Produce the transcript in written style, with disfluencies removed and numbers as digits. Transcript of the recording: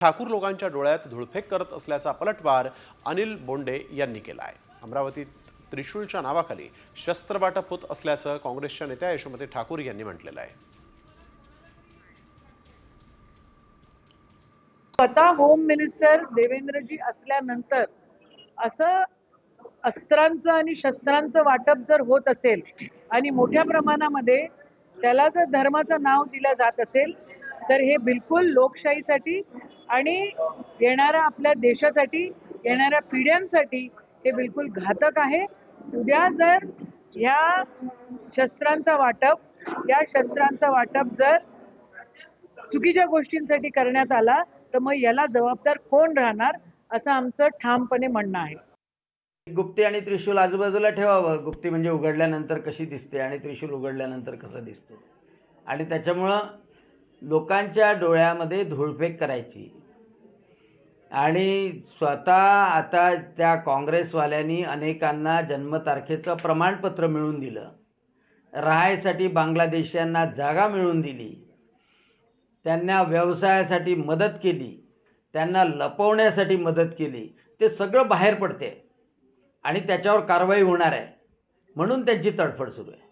ठाकूर लोकांच्या डोळ्यात धुळफेक करत असल्याचा पलटवार अनिल बोंडे यांनी केला आहे। अमरावतीत त्रिशूलच्या नावाखाली शस्त्र वाटप होत असल्याचं काँग्रेसच्या नेत्या यशोमती ठाकूर यांनी म्हटलेलं आहे। स्वतः होम मिनिस्टर देवेंद्रजी असल्यानंतर असं अस्त्रांचं आणि शस्त्रांचं वाटप जर होत असेल आणि मोठ्या प्रमाणामध्ये त्याला जर धर्माचं नाव दिलं जात असेल तर हे बिलकुल लोकशाहीसाठी आणि येणाऱ्या आपल्या देशासाठी येणाऱ्या पिढ्यांसाठी हे बिलकुल घातक आहे। उद्या जर या शस्त्रांचं वाटप जर चुकीच्या गोष्टींसाठी करण्यात आला तर मग याला जबाबदार कोण राहणार असं आमचं ठामपणे म्हणणं आहे। गुप्ती आणि त्रिशूल आजूबाजूला ठेवावं। गुप्ती म्हणजे उघडल्यानंतर कशी दिसते आणि त्रिशूल उघडल्यानंतर कसं दिसतो, आणि त्याच्यामुळं लोकांच्या डोळ्यामध्ये धुळफेक करायची। आणि स्वतः आता त्या काँग्रेसवाल्यांनी अनेकांना जन्मतारखेचं प्रमाणपत्र मिळवून दिलं, राहायसाठी बांगलादेशीयांना जागा मिळवून दिली, त्यांना व्यवसायासाठी मदत केली, त्यांना लपवण्यासाठी मदत केली। ते सगळं बाहेर पडते आणि त्याच्यावर कारवाई होणार आहे, म्हणून त्यांची तडफड सुरू आहे।